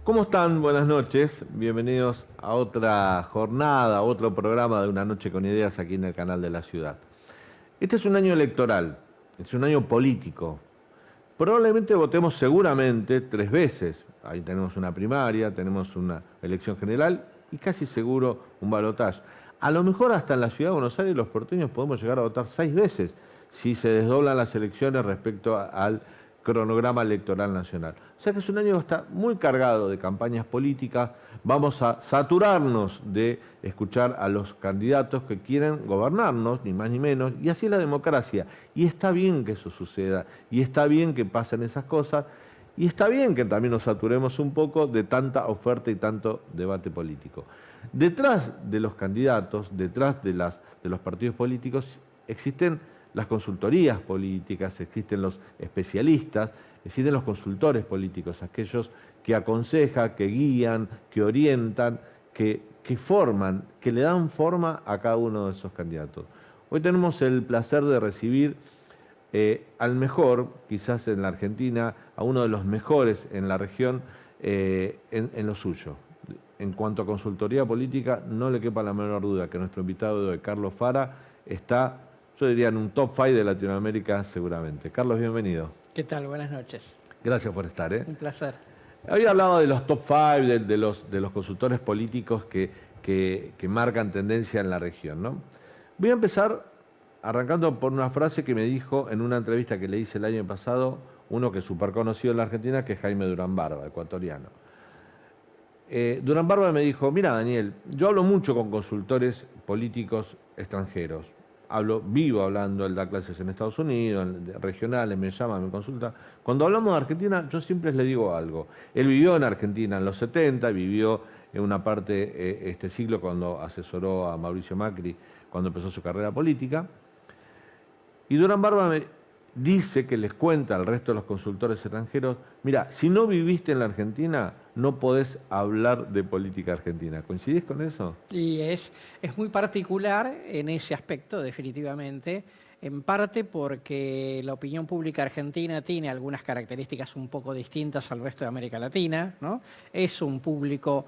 ¿Cómo están? Buenas noches. Bienvenidos a otra jornada, otro programa de Una Noche con Ideas aquí en el canal de la ciudad. Este es un año electoral, es un año político. Probablemente votemos seguramente 3 veces. Ahí tenemos una primaria, tenemos una elección general y casi seguro un balotaje. A lo mejor hasta en la ciudad de Buenos Aires los porteños podemos llegar a votar 6 veces si se desdoblan las elecciones respecto al cronograma electoral nacional. O sea que es un año que está muy cargado de campañas políticas. Vamos a saturarnos de escuchar a los candidatos que quieren gobernarnos, ni más ni menos, y así es la democracia. Y está bien que eso suceda, y está bien que pasen esas cosas, y está bien que también nos saturemos un poco de tanta oferta y tanto debate político. Detrás de los candidatos, detrás de los partidos políticos, existen las consultorías políticas, existen los especialistas, existen los consultores políticos, aquellos que aconsejan, que guían, que orientan, que forman, que le dan forma a cada uno de esos candidatos. Hoy tenemos el placer de recibir al mejor, quizás en la Argentina, a uno de los mejores en la región en lo suyo. En cuanto a consultoría política, no le quepa la menor duda que nuestro invitado de hoy, Carlos Fara, está, yo diría, en un top 5 de Latinoamérica seguramente. Carlos, bienvenido. ¿Qué tal? Buenas noches. Gracias por estar. Un placer. Había hablado de los top 5, de los consultores políticos que marcan tendencia en la región, ¿no? Voy a empezar arrancando por una frase que me dijo en una entrevista que le hice el año pasado, uno que es súper conocido en la Argentina, que es Jaime Durán Barba, ecuatoriano. Durán Barba me dijo: mira, Daniel, yo hablo mucho con consultores políticos extranjeros. Vivo hablando, él da clases en Estados Unidos, en regionales, me llama, me consulta. Cuando hablamos de Argentina, yo siempre le digo algo. Él vivió en Argentina en los 70, vivió en una parte este siglo cuando asesoró a Mauricio Macri, cuando empezó su carrera política. Y Durán Barba me dice que les cuenta al resto de los consultores extranjeros: mira, si no viviste en la Argentina, no podés hablar de política argentina. ¿Coincidís con eso? Y es muy particular en ese aspecto, definitivamente, en parte porque la opinión pública argentina tiene algunas características un poco distintas al resto de América Latina, ¿no? Es un público,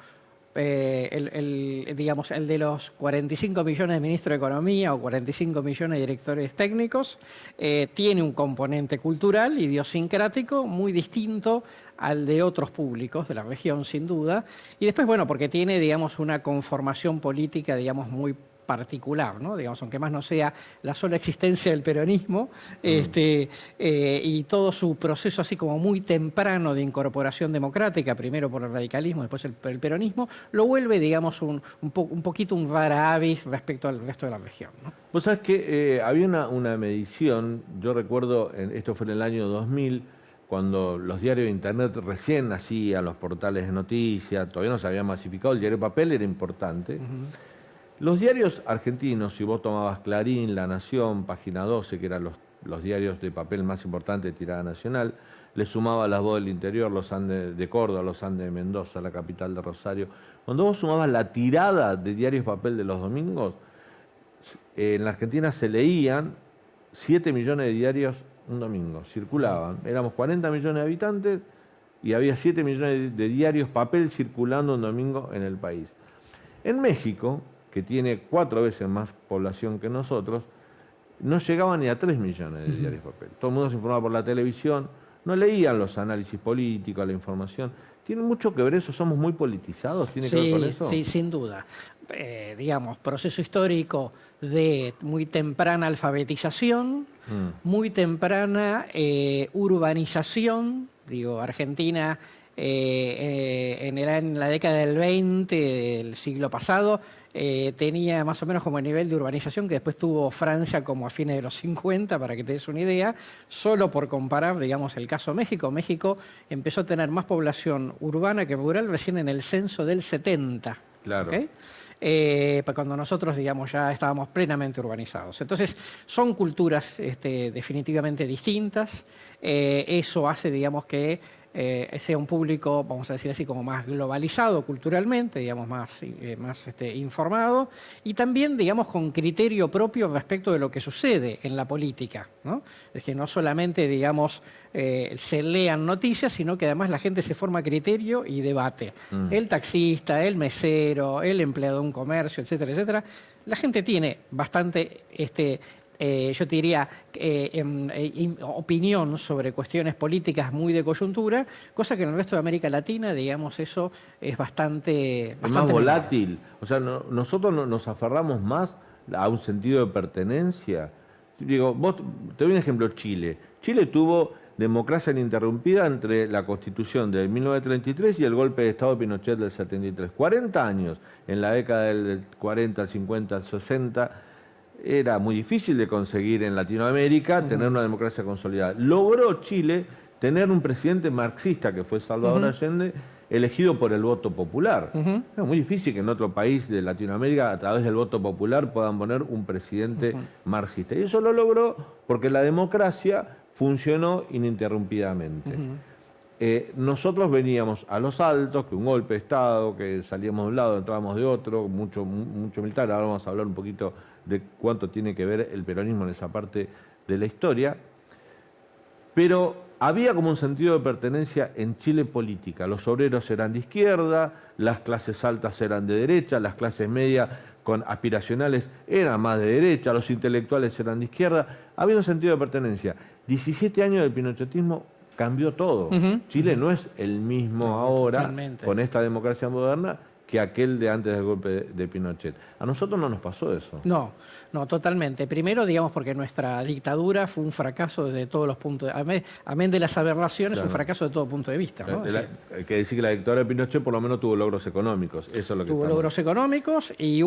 digamos, el de los 45 millones de ministros de Economía o 45 millones de directores técnicos, tiene un componente cultural, idiosincrático, muy distinto al de otros públicos de la región, sin duda. Y después, bueno, porque tiene, digamos, una conformación política, digamos, muy particular, ¿no? Digamos, aunque más no sea la sola existencia del peronismo, y todo su proceso así como muy temprano de incorporación democrática, primero por el radicalismo, después el peronismo, lo vuelve, digamos, un poquito un rara avis respecto al resto de la región, ¿no? Vos sabés que había una medición, yo recuerdo, esto fue en el año 2000, cuando los diarios de internet recién nacían, los portales de noticias, todavía no se había masificado, el diario de papel era importante. Los diarios argentinos, si vos tomabas Clarín, La Nación, Página 12, que eran los diarios de papel más importantes de tirada nacional, le sumaba Las Voz del Interior, Los Andes de Córdoba, Los Andes de Mendoza, la capital de Rosario. Cuando vos sumabas la tirada de diarios de papel de los domingos, en la Argentina se leían 7 millones de diarios un domingo, circulaban. Éramos 40 millones de habitantes y había 7 millones de diarios papel circulando un domingo en el país. En México, que tiene 4 veces más población que nosotros, no llegaban ni a 3 millones de diarios papel. Todo el mundo se informaba por la televisión, no leían los análisis políticos, la información. ¿Tiene mucho que ver eso? ¿Somos muy politizados? ¿Tiene que ver con eso? Sí, sin duda. Digamos, proceso histórico de muy temprana alfabetización, muy temprana urbanización. Digo, Argentina en la década del 20 del siglo pasado tenía más o menos como el nivel de urbanización que después tuvo Francia como a fines de los 50, para que te des una idea. Solo por comparar, digamos, el caso México. México empezó a tener más población urbana que rural recién en el censo del 70. Claro. ¿Okay? cuando nosotros, digamos, ya estábamos plenamente urbanizados. Entonces, son culturas definitivamente distintas. Eso hace, digamos, que sea un público, vamos a decir así, como más globalizado culturalmente, digamos, más informado, y también, digamos, con criterio propio respecto de lo que sucede en la política, ¿no? Es que no solamente, digamos, se lean noticias, sino que además la gente se forma criterio y debate. El taxista, el mesero, el empleado de un comercio, etcétera, etcétera. La gente tiene bastante yo te diría, opinión sobre cuestiones políticas muy de coyuntura, cosa que en el resto de América Latina, digamos, eso es bastante Es más volátil. O sea, nosotros nos aferramos más a un sentido de pertenencia. Digo, te doy un ejemplo, Chile. Chile tuvo democracia ininterrumpida entre la Constitución del 1933 y el golpe de Estado de Pinochet del 73. 40 años, en la década del 40, 50, 60... Era muy difícil de conseguir en Latinoamérica tener una democracia consolidada. Logró Chile tener un presidente marxista, que fue Salvador Allende, elegido por el voto popular. Es muy difícil que en otro país de Latinoamérica, a través del voto popular, puedan poner un presidente marxista. Y eso lo logró porque la democracia funcionó ininterrumpidamente. Nosotros veníamos a los altos, que un golpe de Estado, que salíamos de un lado, entrábamos de otro, mucho militar. Ahora vamos a hablar un poquito de cuánto tiene que ver el peronismo en esa parte de la historia. Pero había como un sentido de pertenencia en Chile política. Los obreros eran de izquierda, las clases altas eran de derecha, las clases medias con aspiracionales eran más de derecha, los intelectuales eran de izquierda. Había un sentido de pertenencia. 17 años del pinochetismo cambió todo. Chile no es el mismo ahora, totalmente, con esta democracia moderna, que aquel de antes del golpe de Pinochet. A nosotros no nos pasó eso. No, totalmente. Primero, digamos, porque nuestra dictadura fue un fracaso desde todos los puntos amén de las aberraciones, claro, un fracaso de todo punto de vista, ¿no? Hay que decir que la dictadura de Pinochet por lo menos tuvo logros económicos. Eso es lo que tuvo logros económicos y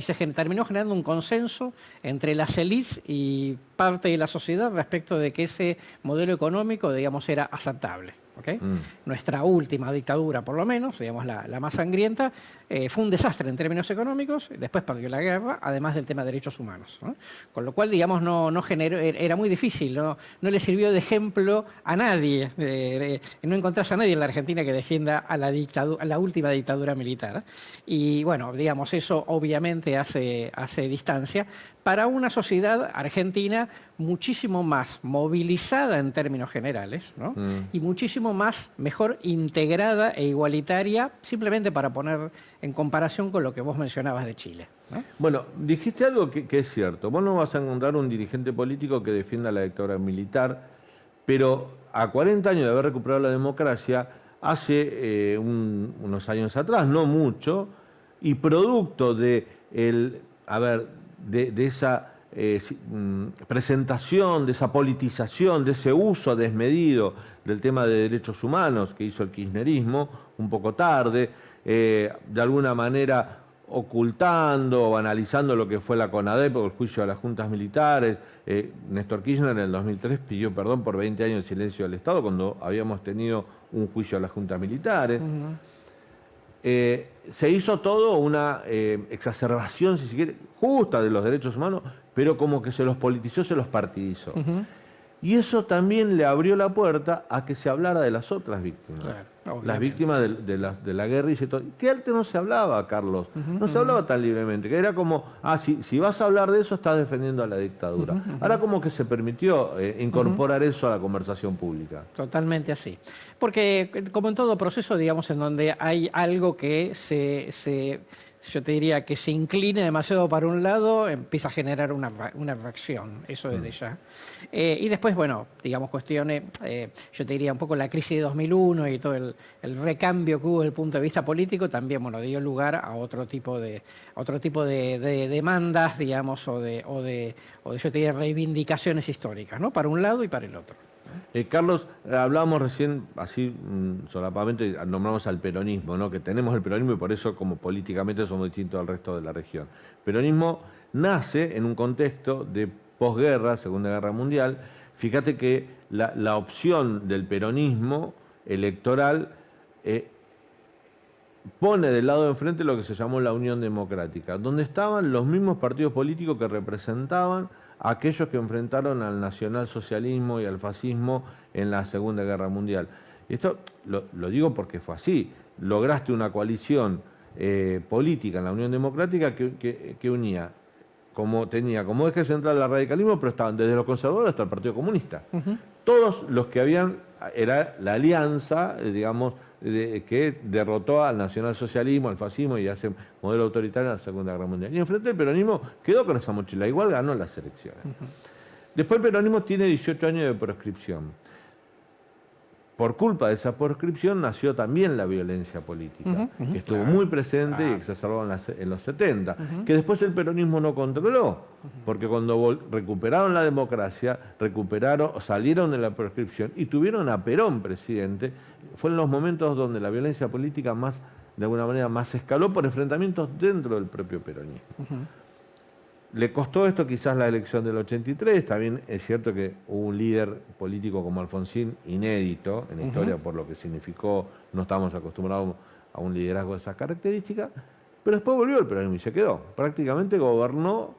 se terminó generando un consenso entre las élites y parte de la sociedad respecto de que ese modelo económico, digamos, era aceptable. ¿Okay? Nuestra última dictadura, por lo menos, digamos la más sangrienta, fue un desastre en términos económicos, después perdió la guerra, además del tema de derechos humanos, ¿no? Con lo cual, digamos, no generó, era muy difícil, no le sirvió de ejemplo a nadie, no encontrás a nadie en la Argentina que defienda a la última dictadura militar. Y bueno, digamos, eso obviamente hace distancia para una sociedad argentina muchísimo más movilizada en términos generales, ¿no? Y muchísimo mejor integrada e igualitaria, simplemente para poner en comparación con lo que vos mencionabas de Chile, ¿no? Bueno, dijiste algo que es cierto. Vos no vas a encontrar un dirigente político que defienda la dictadura militar, pero a 40 años de haber recuperado la democracia, hace unos años atrás, no mucho, y producto de esa presentación, de esa politización, de ese uso desmedido del tema de derechos humanos que hizo el kirchnerismo, un poco tarde, de alguna manera ocultando o banalizando lo que fue la CONADEP o el juicio de las juntas militares. Néstor Kirchner en el 2003 pidió perdón por 20 años de silencio del Estado cuando habíamos tenido un juicio a las juntas militares. Se hizo todo una exacerbación, si se quiere, justa de los derechos humanos, pero como que se los politizó, se los partidizó. Y eso también le abrió la puerta a que se hablara de las otras víctimas. Claro, las víctimas de la guerrilla y todo. Que antes no se hablaba, Carlos. No se hablaba tan libremente. Que era como, si vas a hablar de eso, estás defendiendo a la dictadura. Ahora como que se permitió incorporar eso a la conversación pública. Totalmente así. Porque como en todo proceso, digamos, en donde hay algo que yo te diría que se incline demasiado para un lado, empieza a generar una reacción, eso desde ya. Y después, bueno, digamos, cuestiones, yo te diría un poco la crisis de 2001 y todo el recambio que hubo desde el punto de vista político, también, bueno, dio lugar a otro tipo de demandas, digamos, o de yo te diría reivindicaciones históricas, ¿no? Para un lado y para el otro. Carlos, hablábamos recién, así solapadamente, nombramos al peronismo, ¿no? Que tenemos el peronismo y por eso como políticamente somos distintos al resto de la región. El peronismo nace en un contexto de posguerra, Segunda Guerra Mundial. Fíjate que la opción del peronismo electoral pone del lado de enfrente lo que se llamó la Unión Democrática, donde estaban los mismos partidos políticos que representaban a aquellos que enfrentaron al nacionalsocialismo y al fascismo en la Segunda Guerra Mundial. Esto lo digo porque fue así. Lograste una coalición política en la Unión Democrática que unía, tenía como eje central el radicalismo, pero estaban desde los conservadores hasta el Partido Comunista. Todos los que habían, era la alianza, digamos, que derrotó al nacionalsocialismo, al fascismo y a ese modelo autoritario en la Segunda Guerra Mundial. Y enfrente el peronismo quedó con esa mochila, igual ganó las elecciones. Después el peronismo tiene 18 años de proscripción. Por culpa de esa proscripción nació también la violencia política, que estuvo muy presente y exacerbada en los 70, que después el peronismo no controló, porque cuando recuperaron la democracia, salieron de la proscripción y tuvieron a Perón presidente, fueron los momentos donde la violencia política de alguna manera más escaló por enfrentamientos dentro del propio peronismo. Le costó esto quizás la elección del 83, también es cierto que hubo un líder político como Alfonsín, inédito en la historia por lo que significó, no estamos acostumbrados a un liderazgo de esas características, pero después volvió el peronismo y se quedó. Prácticamente gobernó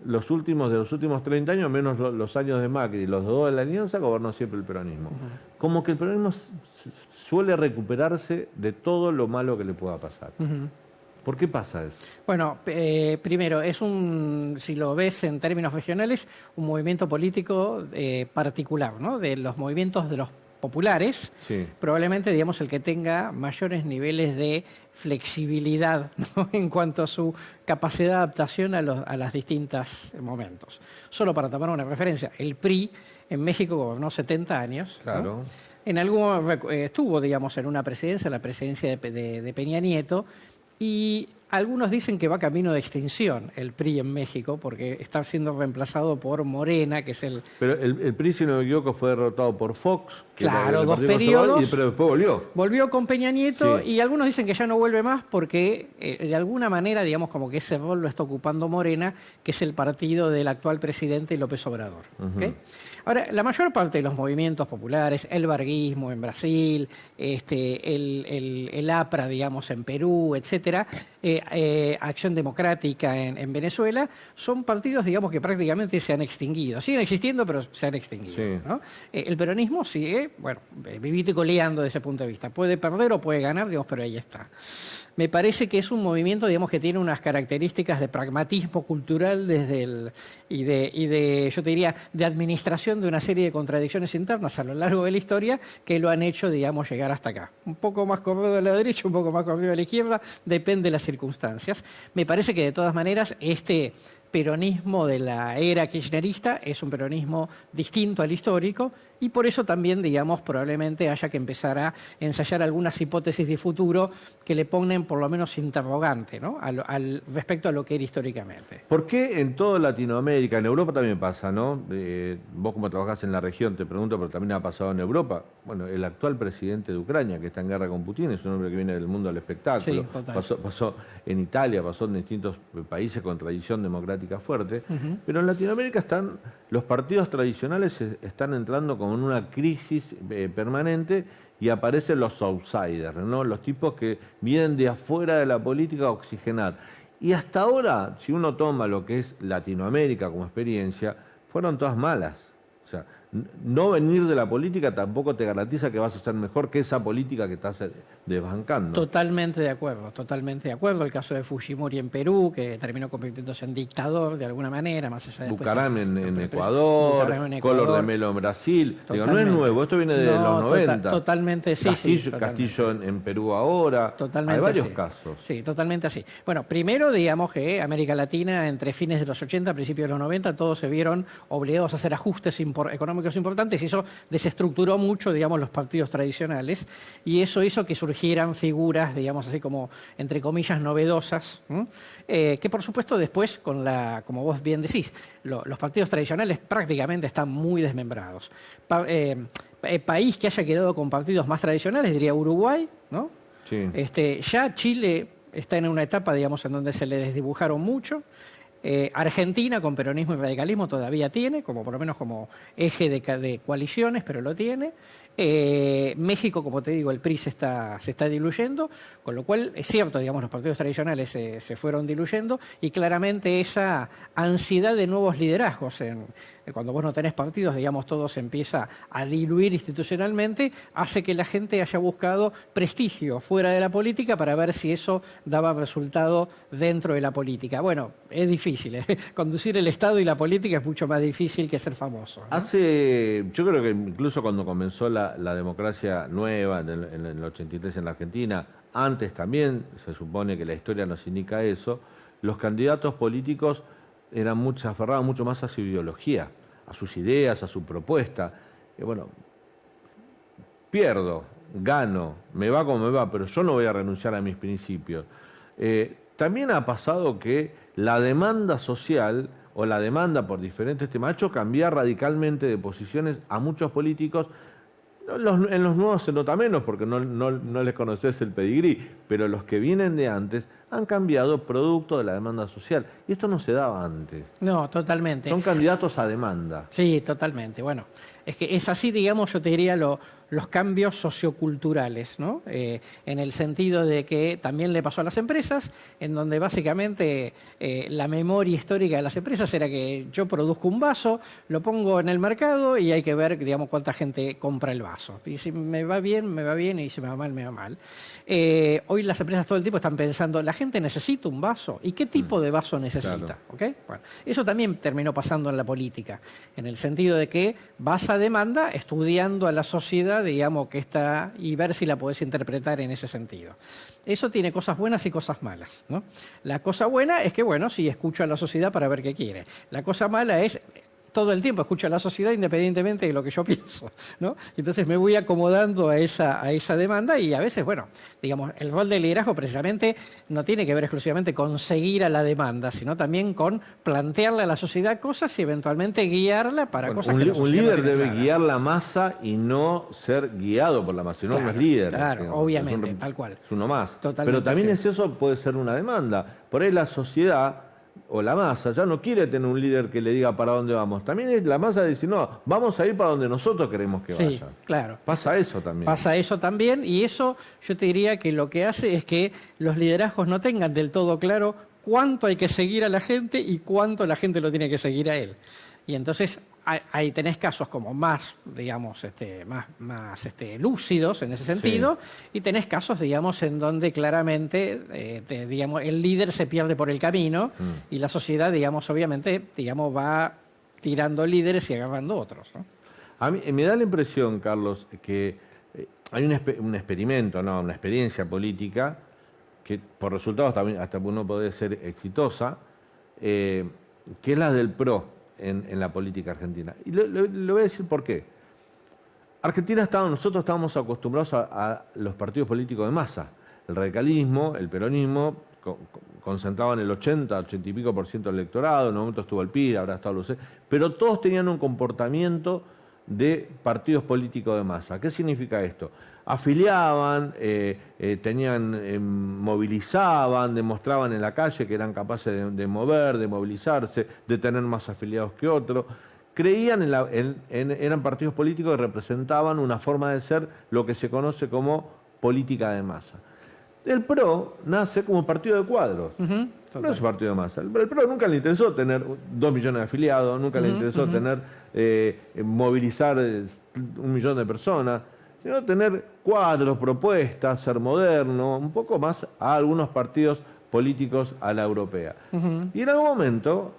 de los últimos 30 años, menos los años de Macri, los dos de la Alianza, gobernó siempre el peronismo. Como que el peronismo suele recuperarse de todo lo malo que le pueda pasar. ¿Por qué pasa eso? Bueno, primero, si lo ves en términos regionales, un movimiento político particular, ¿no? De los movimientos de los populares, sí. Probablemente, digamos, el que tenga mayores niveles de flexibilidad, ¿no? En cuanto a su capacidad de adaptación a los distintos momentos. Solo para tomar una referencia, el PRI en México gobernó 70 años. Claro. ¿No? Estuvo, digamos, en una presidencia, la presidencia de Peña Nieto, y algunos dicen que va camino de extinción el PRI en México porque está siendo reemplazado por Morena, que es el... Pero el PRI, si no me equivoco, fue derrotado por Fox. Claro, 2 periodos. Pero después volvió. Volvió con Peña Nieto, sí. Y algunos dicen que ya no vuelve más porque de alguna manera, digamos, como que ese rol lo está ocupando Morena, que es el partido del actual presidente López Obrador. ¿Okay? Ahora, la mayor parte de los movimientos populares, el varguismo en Brasil, el APRA, digamos, en Perú, etcétera, Acción Democrática en Venezuela, son partidos, digamos, que prácticamente se han extinguido. Siguen existiendo, pero se han extinguido. Sí. ¿No? El peronismo sigue, vivito y coleando desde ese punto de vista. Puede perder o puede ganar, digamos, pero ahí está. Me parece que es un movimiento, digamos, que tiene unas características de pragmatismo cultural y yo te diría, de administración de una serie de contradicciones internas a lo largo de la historia que lo han hecho, digamos, llegar hasta acá. Un poco más corrido a la derecha, un poco más corrido a la izquierda, depende de las circunstancias. Me parece que de todas maneras este peronismo de la era kirchnerista es un peronismo distinto al histórico y por eso también, digamos, probablemente haya que empezar a ensayar algunas hipótesis de futuro que le ponen por lo menos interrogante, ¿no? Respecto a lo que era históricamente. ¿Por qué en toda Latinoamérica, en Europa también pasa, ¿no? Vos como trabajás en la región, te pregunto, pero también ha pasado en Europa. Bueno, el actual presidente de Ucrania, que está en guerra con Putin, es un hombre que viene del mundo del espectáculo. Sí, total. Pasó en Italia, pasó en distintos países con tradición democrática fuerte. Pero en Latinoamérica los partidos tradicionales están entrando como en una crisis permanente y aparecen los outsiders, ¿no? Los tipos que vienen de afuera de la política a oxigenar. Y hasta ahora, si uno toma lo que es Latinoamérica como experiencia, fueron todas malas. O sea, no venir de la política tampoco te garantiza que vas a ser mejor que esa política que estás desbancando. Totalmente de acuerdo, totalmente de acuerdo. El caso de Fujimori en Perú, que terminó convirtiéndose en dictador de alguna manera, más allá de... Bucaram en Ecuador, Collor de Mello en Brasil. Digo, no es nuevo, esto viene de los 90. Totalmente, sí, Castillo en Perú ahora. Totalmente. Hay varios casos. Sí, totalmente así. Bueno, primero, digamos que América Latina, entre fines de los 80, principios de los 90, todos se vieron obligados a hacer ajustes económicos importantes y eso desestructuró mucho, digamos, los partidos tradicionales y eso hizo que surgieran figuras, digamos, así como, entre comillas, novedosas, que por supuesto después, como vos bien decís, los partidos tradicionales prácticamente están muy desmembrados. País que haya quedado con partidos más tradicionales, diría Uruguay, ¿no? Sí. Ya Chile está en una etapa, digamos, en donde se le desdibujaron mucho. Argentina con peronismo y radicalismo todavía tiene, como por lo menos como eje de coaliciones, pero lo tiene. México, como te digo, el PRI se está diluyendo, con lo cual es cierto, digamos, los partidos tradicionales se fueron diluyendo y claramente esa ansiedad de nuevos liderazgos, cuando vos no tenés partidos, digamos, todo se empieza a diluir institucionalmente, hace que la gente haya buscado prestigio fuera de la política para ver si eso daba resultado dentro de la política. Bueno, es difícil, conducir el Estado y la política es mucho más difícil que ser famoso, ¿no? Yo creo que incluso cuando comenzó la democracia nueva en el 83 en la Argentina, antes también, se supone que la historia nos indica eso, los candidatos políticos se aferraban mucho más a su ideología, a sus ideas, a su propuesta. Y bueno, pierdo, gano, me va como me va, pero yo no voy a renunciar a mis principios. También ha pasado que la demanda social o la demanda por diferentes temas ha hecho cambiar radicalmente de posiciones a muchos políticos. En los nuevos se nota menos porque no les conoces el pedigrí, pero los que vienen de antes han cambiado producto de la demanda social. Y esto no se daba antes. No, totalmente. Son candidatos a demanda. Sí, totalmente. Bueno, es que es así, digamos, yo te diría los cambios socioculturales, ¿no? En el sentido de que también le pasó a las empresas, en donde básicamente la memoria histórica de las empresas era que yo produzco un vaso, lo pongo en el mercado y hay que ver, digamos, cuánta gente compra el vaso. Y si me va bien, y si me va mal, me va mal. Hoy las empresas todo el tiempo están pensando, la gente necesita un vaso, ¿y qué tipo de vaso necesita? Claro. ¿Okay? Bueno, eso también terminó pasando en la política, en el sentido de que vas a demanda estudiando a la sociedad, digamos, que está, y ver si la podés interpretar en ese sentido. Eso tiene cosas buenas y cosas malas, ¿no? La cosa buena es que, bueno, sí, escucho a la sociedad para ver qué quiere. La cosa mala es todo el tiempo escucho a la sociedad independientemente de lo que yo pienso, ¿no? Entonces me voy acomodando a esa demanda y a veces, bueno, digamos, el rol del liderazgo precisamente no tiene que ver exclusivamente con seguir a la demanda, sino también con plantearle a la sociedad cosas y eventualmente guiarla para cosas que la sociedad un líder no tiene debe clara. guiar la masa y no ser guiado por la masa, si no, no es líder. Claro, digamos. obviamente, tal cual. Es uno más. Totalmente Pero también cierto. eso puede ser una demanda. Por ahí la sociedad o la masa ya no quiere tener un líder que le diga para dónde vamos. También es la masa dice, no, vamos a ir para donde nosotros queremos que Sí, vaya. claro. Pasa eso también. Pasa eso también y eso yo te diría que lo que hace es que los liderazgos no tengan del todo claro cuánto hay que seguir a la gente y cuánto la gente lo tiene que seguir a él. Y entonces ahí tenés casos como más, digamos, más lúcidos en ese sentido, y tenés casos, digamos, en donde claramente, digamos, el líder se pierde por el camino y la sociedad, digamos, obviamente, digamos, va tirando líderes y agarrando otros, ¿no? A mí me da la impresión, Carlos, que hay un experimento, ¿no? Una experiencia política que por resultados también hasta uno puede ser exitosa, que es la del PRO en la política argentina. Y le voy a decir por qué. Nosotros estábamos acostumbrados a los partidos políticos de masa. El radicalismo, el peronismo, concentraban el 80 y pico % del electorado, en un momento estuvo el PIR, ahora está el UC, pero todos tenían un comportamiento de partidos políticos de masa. ¿Qué significa esto? Afiliaban, movilizaban, demostraban en la calle que eran capaces de mover, de movilizarse, de tener más afiliados que otros. Creían eran partidos políticos que representaban una forma de ser, lo que se conoce como política de masa. El PRO nace como un partido de cuadros. No es un partido de masa. El PRO nunca le interesó tener 2 millones de afiliados, nunca le interesó movilizar 1 millón de personas, sino tener cuadros, propuestas, ser moderno, un poco más a algunos partidos políticos a la europea. Y en algún momento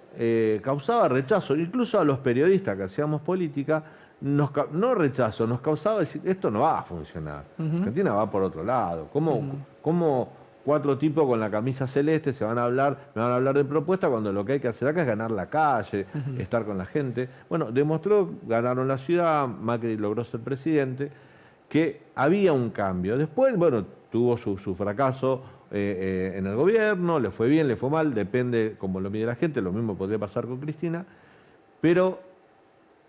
causaba rechazo, incluso a los periodistas que hacíamos política, no rechazo, nos causaba decir, esto no va a funcionar. Argentina va por otro lado. ¿Cómo 4 tipos con la camisa celeste me van a hablar de propuesta cuando lo que hay que hacer acá es ganar la calle, estar con la gente? Bueno, ganaron la ciudad, Macri logró ser presidente, que había un cambio. Después, bueno, tuvo su fracaso en el gobierno, le fue bien, le fue mal, depende cómo lo mide la gente, lo mismo podría pasar con Cristina, pero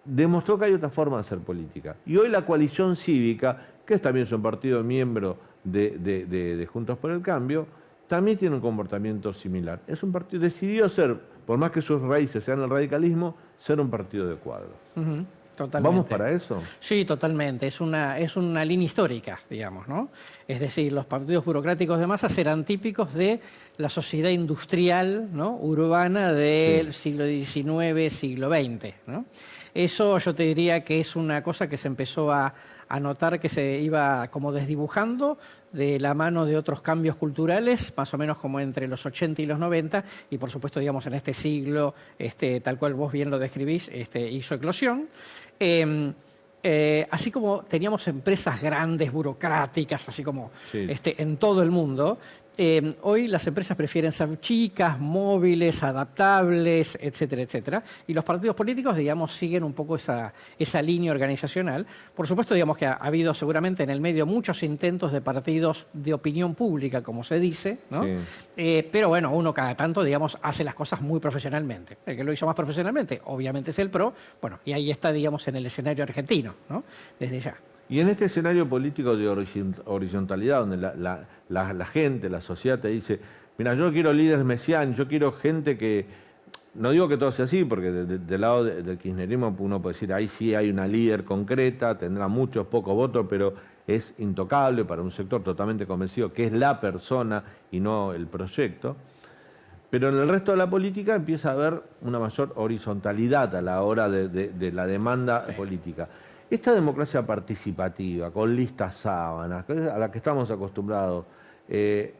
demostró que hay otra forma de hacer política. Y hoy la coalición cívica, que también es un partido miembro de Juntos por el Cambio, también tiene un comportamiento similar. Es un partido, decidió ser por más que sus raíces sean el radicalismo, ser un partido de cuadros. Totalmente. ¿Vamos para eso? Sí, totalmente. Es una línea histórica, digamos, ¿no? Es decir, los partidos burocráticos de masas eran típicos de la sociedad industrial, ¿no?, urbana del siglo XIX, siglo XX, ¿no? Eso yo te diría que es una cosa que se empezó a notar que se iba como desdibujando de la mano de otros cambios culturales, más o menos como entre los 80 y los 90, y por supuesto, digamos, en este siglo, tal cual vos bien lo describís, hizo eclosión. Así como teníamos empresas grandes, burocráticas, así como en todo el mundo, hoy las empresas prefieren ser chicas, móviles, adaptables, etcétera, etcétera. Y los partidos políticos, digamos, siguen un poco esa línea organizacional. Por supuesto, digamos que ha habido seguramente en el medio muchos intentos de partidos de opinión pública, como se dice, ¿no? Pero bueno, uno cada tanto, digamos, hace las cosas muy profesionalmente. El que lo hizo más profesionalmente, obviamente, es el PRO. Bueno, y ahí está, digamos, en el escenario argentino, ¿no? Desde ya. Y en este escenario político de horizontalidad, donde la gente, la sociedad te dice, mira, yo quiero líderes mesiánicos, yo quiero gente que... No digo que todo sea así, porque del lado del kirchnerismo uno puede decir, ahí sí hay una líder concreta, tendrá muchos, pocos votos, pero es intocable para un sector totalmente convencido que es la persona y no el proyecto. Pero en el resto de la política empieza a haber una mayor horizontalidad a la hora de la demanda política. Esta democracia participativa, con listas sábanas, a la que estamos acostumbrados,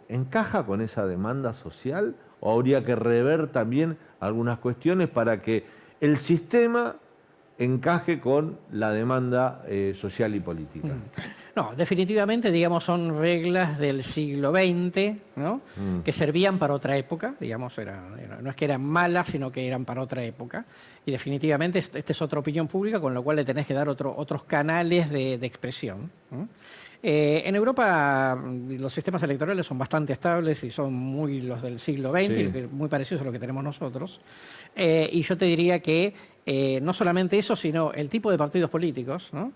¿encaja con esa demanda social o habría que rever también algunas cuestiones para que el sistema encaje con la demanda social y política? No, definitivamente, digamos, son reglas del siglo XX, ¿no? Que servían para otra época, digamos, no es que eran malas, sino que eran para otra época. Y definitivamente esta es otra opinión pública, con lo cual le tenés que dar otros canales de expresión, ¿no? En Europa los sistemas electorales son bastante estables y son muy los del siglo XX, muy parecidos a lo que tenemos nosotros. Y yo te diría que no solamente eso, sino el tipo de partidos políticos, ¿no?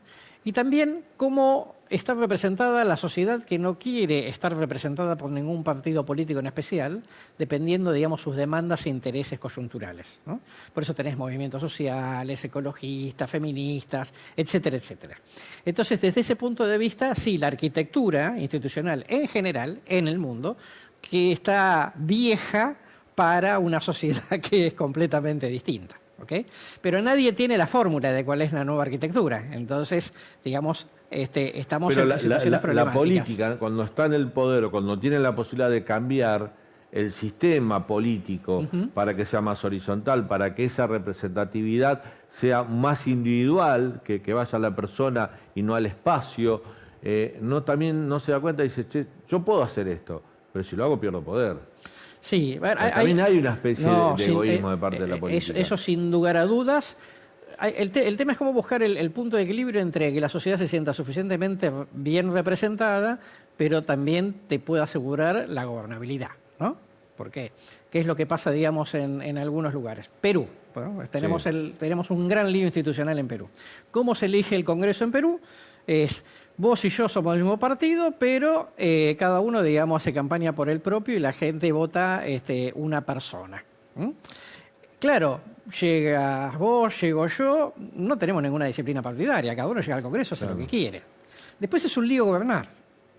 Y también cómo está representada la sociedad que no quiere estar representada por ningún partido político en especial, dependiendo, digamos, sus demandas e intereses coyunturales, ¿no? Por eso tenés movimientos sociales, ecologistas, feministas, etcétera, etcétera. Entonces, desde ese punto de vista, sí, la arquitectura institucional en general, en el mundo, que está vieja para una sociedad que es completamente distinta. ¿Okay? Pero nadie tiene la fórmula de cuál es la nueva arquitectura. Entonces, digamos, estamos en situaciones problemáticas. La política, cuando está en el poder o cuando tiene la posibilidad de cambiar el sistema político para que sea más horizontal, para que esa representatividad sea más individual, que vaya a la persona y no al espacio, también no se da cuenta y dice, che, yo puedo hacer esto, pero si lo hago pierdo poder. Sí, también hay una especie de egoísmo de parte de la política. Eso sin lugar a dudas. El tema es cómo buscar el punto de equilibrio entre que la sociedad se sienta suficientemente bien representada, pero también te pueda asegurar la gobernabilidad, ¿no? ¿Por qué? ¿Qué es lo que pasa, digamos, en algunos lugares? Perú. Bueno, tenemos un gran lío institucional en Perú. ¿Cómo se elige el Congreso en Perú? Es... Vos y yo somos el mismo partido, pero cada uno, digamos, hace campaña por el propio y la gente vota una persona. Claro, llegas vos, llego yo, no tenemos ninguna disciplina partidaria, cada uno llega al Congreso, hace lo que quiere. Después es un lío gobernar,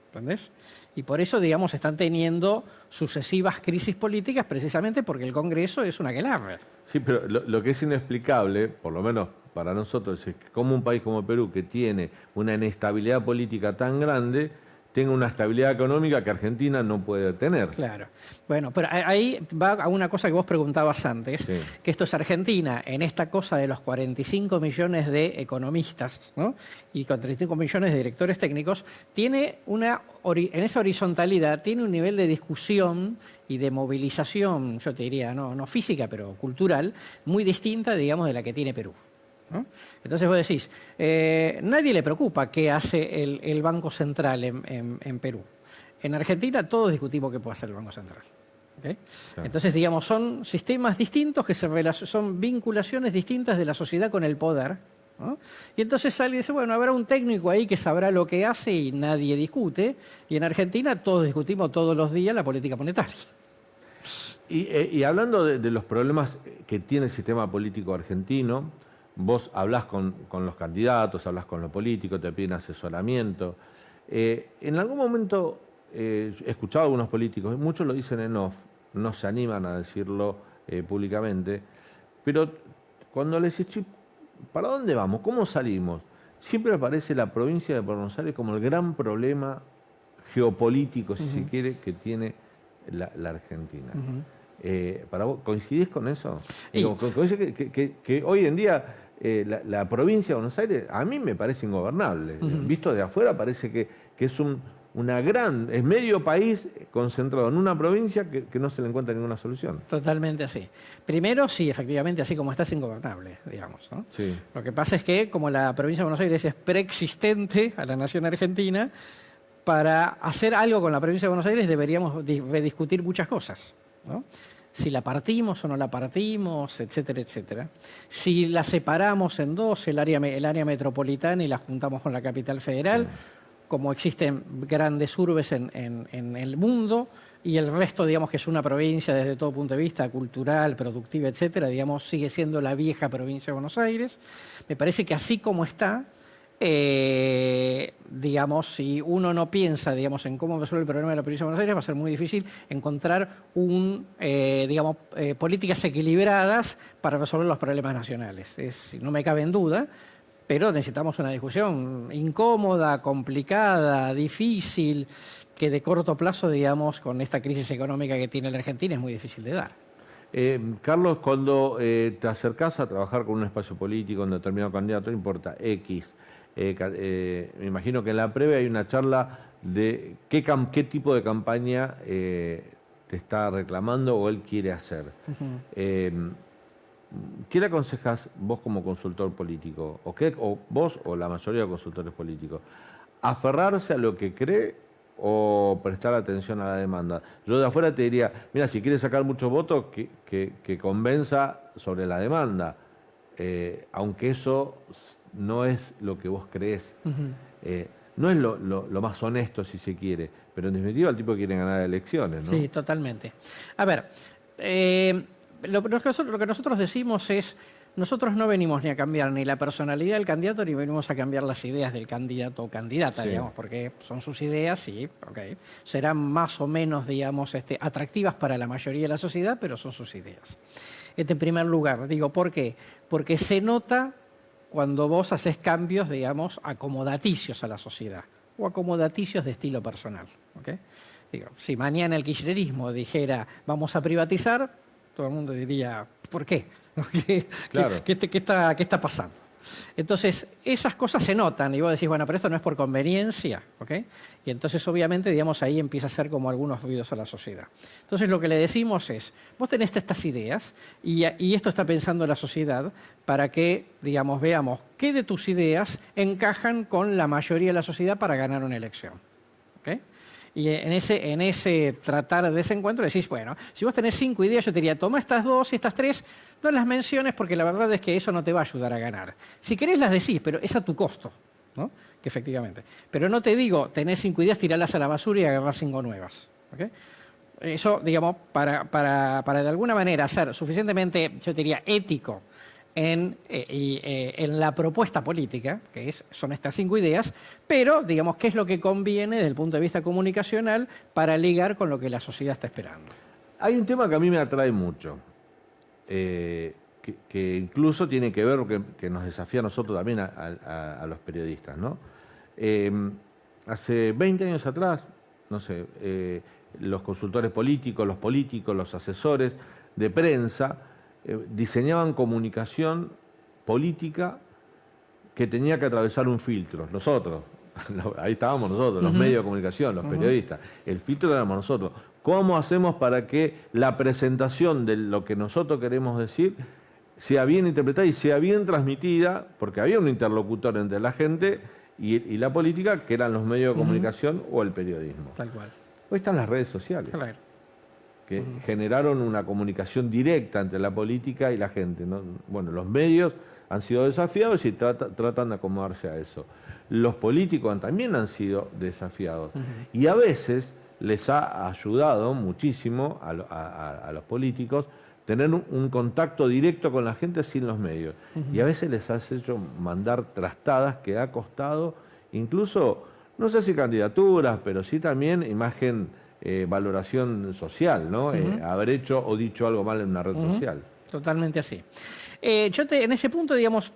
¿entendés? Y por eso, digamos, están teniendo sucesivas crisis políticas precisamente porque el Congreso es un aquelarre. Sí, pero lo que es inexplicable, por lo menos para nosotros, es que como un país como Perú, que tiene una inestabilidad política tan grande, tenga una estabilidad económica que Argentina no puede tener. Claro. Bueno, pero ahí va a una cosa que vos preguntabas antes, que esto es Argentina, en esta cosa de los 45 millones de economistas, ¿no? Y con 35 millones de directores técnicos, tiene en esa horizontalidad, tiene un nivel de discusión y de movilización, yo te diría, no física, pero cultural, muy distinta, digamos, de la que tiene Perú, ¿no? Entonces vos decís, nadie le preocupa qué hace el Banco Central en Perú. En Argentina todos discutimos qué puede hacer el Banco Central. ¿Okay? Claro. Entonces, digamos, son sistemas distintos, son vinculaciones distintas de la sociedad con el poder, ¿no? Y entonces sale y dice, bueno, habrá un técnico ahí que sabrá lo que hace y nadie discute. Y en Argentina todos discutimos todos los días la política monetaria. Y hablando de los problemas que tiene el sistema político argentino, vos hablás con los candidatos, hablás con los políticos, te piden asesoramiento. En algún momento he escuchado a algunos políticos, muchos lo dicen en off, no se animan a decirlo públicamente, pero cuando les decís, ¿para dónde vamos? ¿Cómo salimos? Siempre aparece la provincia de Buenos Aires como el gran problema geopolítico, si se quiere, que tiene la Argentina. ¿Para vos coincidís con eso? ¿Coincidís que hoy en día la provincia de Buenos Aires a mí me parece ingobernable? Visto de afuera parece que es es medio país concentrado en una provincia que no se le encuentra ninguna solución. Totalmente así. Primero, sí, efectivamente, así como está, es ingobernable, digamos, ¿no? Sí. Lo que pasa es que, como la provincia de Buenos Aires es preexistente a la nación argentina, para hacer algo con la provincia de Buenos Aires deberíamos discutir muchas cosas, ¿no? Si la partimos o no la partimos, etcétera, etcétera. Si la separamos en dos, el área metropolitana, y la juntamos con la capital federal, sí, como existen grandes urbes en el mundo, y el resto, digamos, que es una provincia desde todo punto de vista cultural, productiva, etcétera, digamos, sigue siendo la vieja provincia de Buenos Aires. Me parece que así como está, digamos, si uno no piensa, digamos, en cómo resolver el problema de la provincia de Buenos Aires, va a ser muy difícil encontrar digamos, políticas equilibradas para resolver los problemas nacionales. No me cabe en duda, pero necesitamos una discusión incómoda, complicada, difícil, que de corto plazo, digamos, con esta crisis económica que tiene la Argentina, es muy difícil de dar. Carlos, cuando te acercás a trabajar con un espacio político, un determinado candidato, no importa, X, me imagino que en la previa hay una charla de qué tipo de campaña te está reclamando o él quiere hacer. ¿Qué le aconsejas vos como consultor político? ¿O vos o la mayoría de consultores políticos? ¿Aferrarse a lo que cree o prestar atención a la demanda? Yo de afuera te diría, mira, si quieres sacar muchos votos, que convenza sobre la demanda, aunque eso no es lo que vos creés. No es lo más honesto, si se quiere, pero en definitiva el tipo quiere ganar elecciones, ¿no? Sí, totalmente. A ver, lo que nosotros decimos es, nosotros no venimos ni a cambiar ni la personalidad del candidato, ni venimos a cambiar las ideas del candidato o candidata, sí, digamos, porque son sus ideas, sí, okay, serán más o menos, digamos, atractivas para la mayoría de la sociedad, pero son sus ideas. En primer lugar, digo, ¿por qué? Porque se nota cuando vos haces cambios, digamos, acomodaticios a la sociedad o acomodaticios de estilo personal, ¿okay? Digo, si mañana el kirchnerismo dijera vamos a privatizar, todo el mundo diría, ¿por qué? Claro. ¿Qué está pasando? Entonces, esas cosas se notan y vos decís, bueno, pero esto no es por conveniencia, ¿ok? Y entonces, obviamente, digamos, ahí empieza a ser como algunos ruidos a la sociedad. Entonces, lo que le decimos es, vos tenés estas ideas y esto está pensando la sociedad para que, digamos, veamos qué de tus ideas encajan con la mayoría de la sociedad para ganar una elección, ¿ok? Y en ese tratar de ese encuentro decís, bueno, si vos tenés 5 ideas, yo te diría, toma estas 2 y estas 3, no las menciones porque la verdad es que eso no te va a ayudar a ganar. Si querés las decís, pero es a tu costo, ¿no? Que efectivamente. Pero no te digo, tenés 5 ideas, tiralas a la basura y agarrás 5 nuevas, ¿okay? Eso, digamos, para de alguna manera ser suficientemente, yo te diría, ético en la propuesta política, que son estas 5 ideas, pero, digamos, qué es lo que conviene desde el punto de vista comunicacional para ligar con lo que la sociedad está esperando. Hay un tema que a mí me atrae mucho, que incluso tiene que ver, que nos desafía a nosotros también, a los periodistas, ¿no? Hace 20 años atrás, no sé, los consultores políticos, los asesores de prensa, diseñaban comunicación política que tenía que atravesar un filtro. Nosotros, ahí estábamos nosotros, los medios de comunicación, los periodistas. El filtro éramos nosotros. ¿Cómo hacemos para que la presentación de lo que nosotros queremos decir sea bien interpretada y sea bien transmitida? Porque había un interlocutor entre la gente y la política, que eran los medios de comunicación o el periodismo. Tal cual. Hoy están las redes sociales. Claro. Que generaron una comunicación directa entre la política y la gente, ¿no? Bueno, los medios han sido desafiados y tratan de acomodarse a eso. Los políticos también han sido desafiados. Y a veces les ha ayudado muchísimo a los políticos tener un contacto directo con la gente sin los medios. Y a veces les has hecho mandar trastadas que ha costado incluso, no sé si candidaturas, pero sí también imagen, valoración social, ¿no? Haber hecho o dicho algo mal en una red social. Totalmente así. En ese punto, digamos,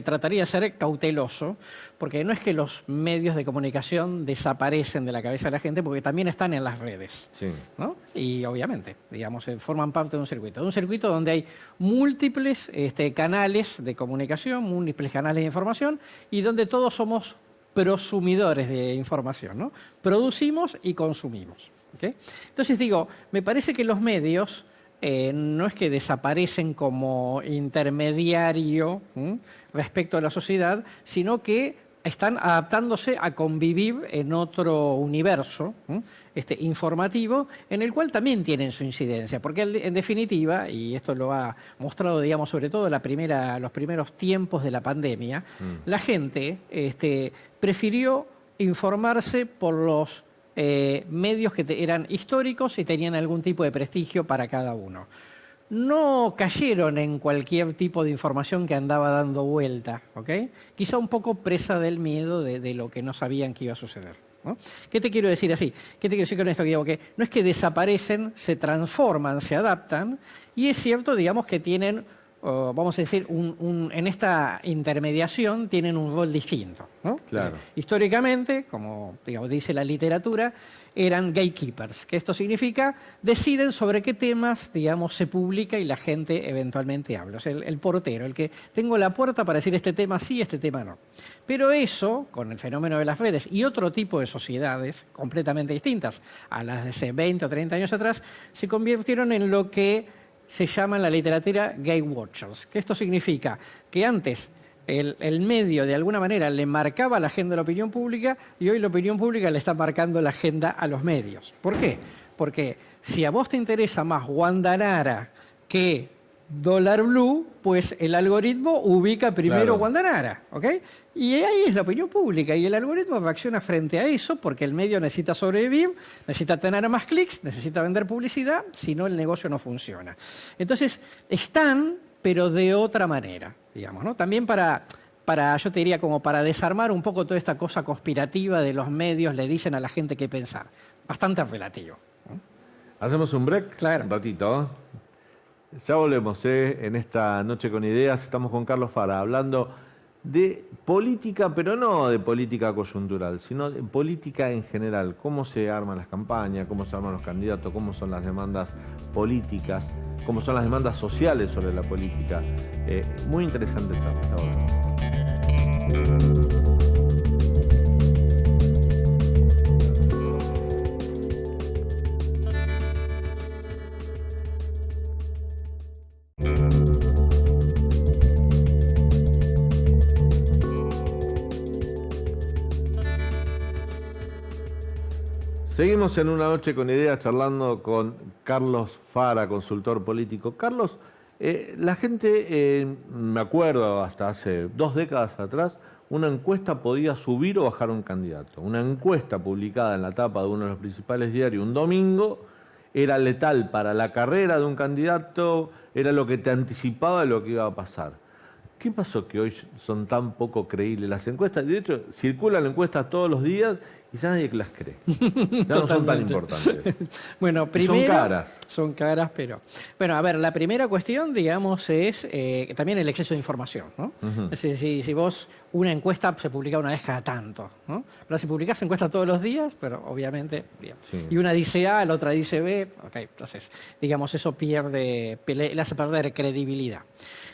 trataría de ser cauteloso, porque no es que los medios de comunicación desaparecen de la cabeza de la gente, porque también están en las redes, Sí. ¿no? Y obviamente, digamos, forman parte de un circuito donde hay múltiples canales de comunicación, múltiples canales de información, y donde todos somos prosumidores de información, ¿no? Producimos y consumimos. ¿Okay? Entonces digo, me parece que los medios no es que desaparecen como intermediario respecto a la sociedad, sino que están adaptándose a convivir en otro universo informativo, en el cual también tienen su incidencia. Porque en definitiva, y esto lo ha mostrado, digamos, sobre todo los primeros tiempos de la pandemia, la gente prefirió informarse por los medios que eran históricos y tenían algún tipo de prestigio para cada uno. No cayeron en cualquier tipo de información que andaba dando vuelta, ¿ok? Quizá un poco presa del miedo de lo que no sabían que iba a suceder, ¿no? ¿Qué te quiero decir así? ¿Qué te quiero decir con esto? Que digo que no es que desaparecen, se transforman, se adaptan, y es cierto, digamos, que tienen, vamos a decir, en esta intermediación tienen un rol distinto, ¿no? Claro. Históricamente, como digamos, dice la literatura, eran gatekeepers, que esto significa deciden sobre qué temas, digamos, se publica y la gente eventualmente habla. O sea, el portero, el que tengo la puerta para decir este tema sí, este tema no. Pero eso, con el fenómeno de las redes y otro tipo de sociedades completamente distintas a las de hace 20 o 30 años atrás, se convirtieron en lo que se llama en la literatura gate watchers, que esto significa que antes el medio de alguna manera le marcaba la agenda de la opinión pública y hoy la opinión pública le está marcando la agenda a los medios. ¿Por qué? Porque si a vos te interesa más Wanda Nara que Dólar Blue, pues el algoritmo ubica primero Claro. Wanda Nara, ¿ok? Y ahí es la opinión pública y el algoritmo reacciona frente a eso porque el medio necesita sobrevivir, necesita tener más clics, necesita vender publicidad, si no el negocio no funciona. Entonces, están, pero de otra manera, digamos, ¿no? También yo te diría, como para desarmar un poco toda esta cosa conspirativa de los medios, le dicen a la gente qué pensar. Bastante relativo, ¿no? ¿Hacemos un break? Claro. Un ratito, ¿eh? Ya volvemos, en esta Noche con Ideas. Estamos con Carlos Fara hablando de política, pero no de política coyuntural, sino de política en general. Cómo se arman las campañas, cómo se arman los candidatos, cómo son las demandas políticas, cómo son las demandas sociales sobre la política. Muy interesante charla. Hasta ahora. Seguimos en Una Noche con Ideas charlando con Carlos Fara, consultor político. Carlos, la gente, me acuerdo hasta hace 2 décadas atrás, una encuesta podía subir o bajar un candidato. Una encuesta publicada en la tapa de uno de los principales diarios un domingo era letal para la carrera de un candidato, era lo que te anticipaba de lo que iba a pasar. ¿Qué pasó que hoy son tan poco creíbles las encuestas? De hecho, circulan encuestas todos los días y ya nadie las cree. Ya no son tan importantes. Bueno, primero, son caras. Son caras, pero... Bueno, a ver, la primera cuestión, digamos, es también el exceso de información, ¿no? Es decir, si vos una encuesta se publica una vez cada tanto, ¿no? Ahora, si publicás encuestas todos los días, pero obviamente, digamos, Sí. y una dice A, la otra dice B, ok, entonces, digamos, eso le hace perder credibilidad.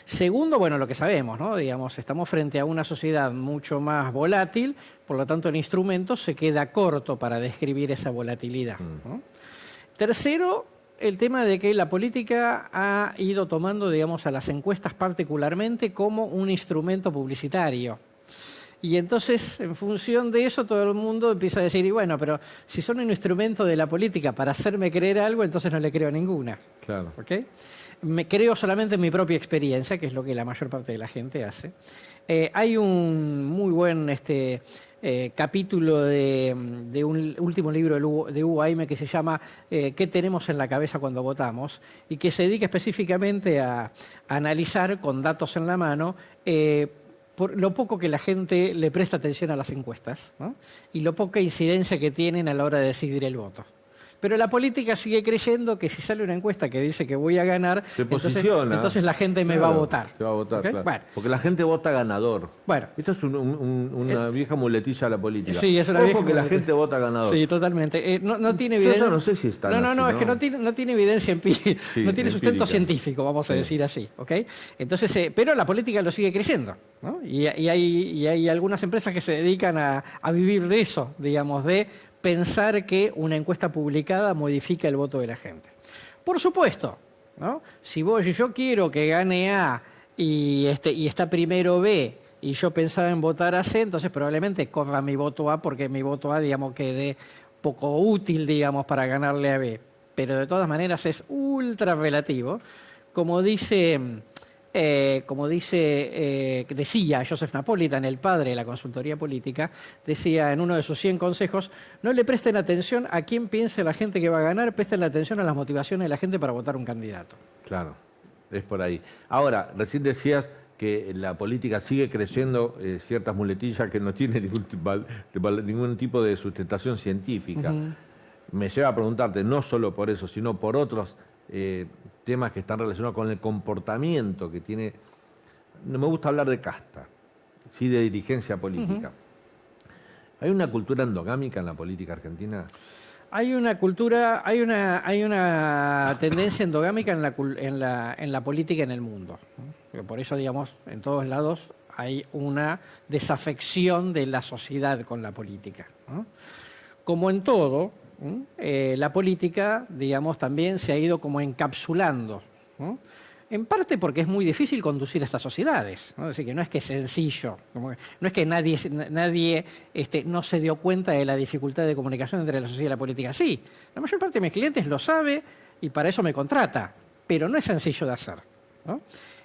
Segundo, bueno, lo que sabemos, ¿no? Digamos, estamos frente a una sociedad mucho más volátil, por lo tanto el instrumento se queda corto para describir esa volatilidad, ¿no? Tercero, el tema de que la política ha ido tomando, digamos, a las encuestas particularmente como un instrumento publicitario. Y entonces, en función de eso, todo el mundo empieza a decir, y bueno, pero si son un instrumento de la política para hacerme creer algo, entonces no le creo ninguna. Claro. ¿Ok? Me creo solamente en mi propia experiencia, que es lo que la mayor parte de la gente hace. Hay un muy buen capítulo de un último libro de Hugo Aime que se llama ¿Qué tenemos en la cabeza cuando votamos? Y que se dedica específicamente a analizar con datos en la mano por lo poco que la gente le presta atención a las encuestas, ¿no? Y lo poca incidencia que tienen a la hora de decidir el voto. Pero la política sigue creyendo que si sale una encuesta que dice que voy a ganar, se posiciona. Entonces la gente me va a votar. Se va a votar, ¿Okay? claro. Bueno. Porque la gente vota ganador. Bueno. Esto es una vieja muletilla de la política. Sí, es una Ojo vieja que la muletilla. gente vota ganador. Sí, totalmente. No tiene evidencia. Yo no sé si está No, es que no tiene evidencia empírica, Sí, no tiene sustento empírica. científico, vamos a decir así, ¿ok? Entonces, pero la política lo sigue creyendo, ¿no? Y hay algunas empresas que se dedican a vivir de eso, digamos, de pensar que una encuesta publicada modifica el voto de la gente. Por supuesto, ¿no? Si yo quiero que gane A y está primero B y yo pensaba en votar a C, entonces probablemente corra mi voto A porque mi voto A, digamos, quede poco útil, digamos, para ganarle a B. Pero de todas maneras es ultra relativo. Como decía Joseph Napolitan, el padre de la consultoría política, decía en uno de sus 100 consejos, no le presten atención a quién piense la gente que va a ganar, presten la atención a las motivaciones de la gente para votar un candidato. Claro, es por ahí. Ahora, recién decías que la política sigue creyendo ciertas muletillas que no tienen ningún tipo de sustentación científica. Me lleva a preguntarte, no solo por eso, sino por otros temas que están relacionados con el comportamiento que tiene, no me gusta hablar de casta, sí de dirigencia política. ¿Hay una cultura endogámica en la política argentina? Hay una tendencia endogámica en la política en el mundo, ¿no? Por eso, digamos, en todos lados hay una desafección de la sociedad con la política, ¿no? Como en todo, la política, digamos, también se ha ido como encapsulando, ¿no? En parte porque es muy difícil conducir estas sociedades, ¿no? Es decir, que no es que es sencillo, no es que nadie no se dio cuenta de la dificultad de comunicación entre la sociedad y la política. Sí, la mayor parte de mis clientes lo sabe y para eso me contrata, pero no es sencillo de hacer, ¿no?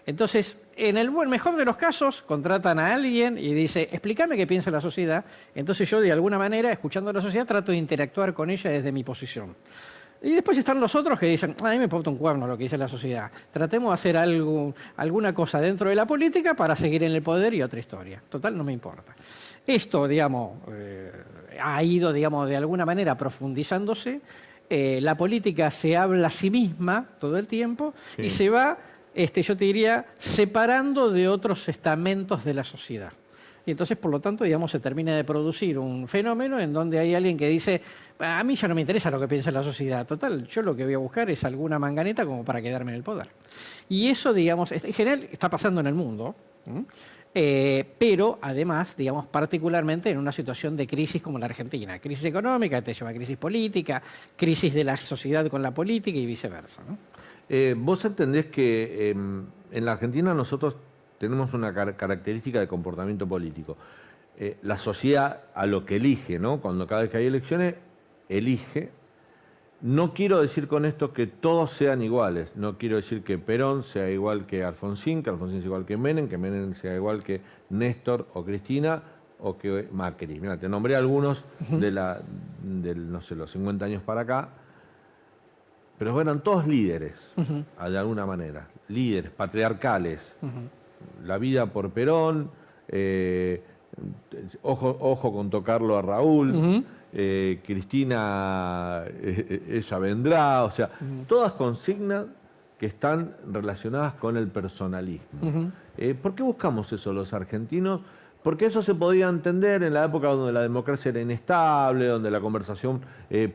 Entonces, en el mejor de los casos, contratan a alguien y dice, explícame qué piensa la sociedad. Entonces yo, de alguna manera, escuchando a la sociedad, trato de interactuar con ella desde mi posición. Y después están los otros que dicen, a mí me importa un cuerno lo que dice la sociedad. Tratemos de hacer alguna cosa dentro de la política para seguir en el poder y otra historia. Total, no me importa. Esto, digamos, ha ido, digamos, de alguna manera profundizándose. La política se habla a sí misma todo el tiempo y se va, yo te diría, separando de otros estamentos de la sociedad. Y entonces, por lo tanto, digamos, se termina de producir un fenómeno en donde hay alguien que dice, a mí ya no me interesa lo que piensa la sociedad. Total, yo lo que voy a buscar es alguna manganeta como para quedarme en el poder. Y eso, digamos, en general está pasando en el mundo, pero además, digamos, particularmente en una situación de crisis como la Argentina. Crisis económica, te lleva a crisis política, crisis de la sociedad con la política y viceversa, ¿no? Vos entendés que en la Argentina nosotros tenemos una característica de comportamiento político. La sociedad a lo que elige, ¿no? Cuando cada vez que hay elecciones, elige. No quiero decir con esto que todos sean iguales. No quiero decir que Perón sea igual que Alfonsín sea igual que Menem sea igual que Néstor o Cristina o que Macri. Mira, te nombré algunos no sé, los 50 años para acá. Pero eran todos líderes, de alguna manera. Líderes, patriarcales. La vida por Perón, ojo con tocarlo a Raúl, Cristina, ella vendrá, o sea, todas consignas que están relacionadas con el personalismo. ¿Por qué buscamos eso los argentinos? Porque eso se podía entender en la época donde la democracia era inestable, donde la conversación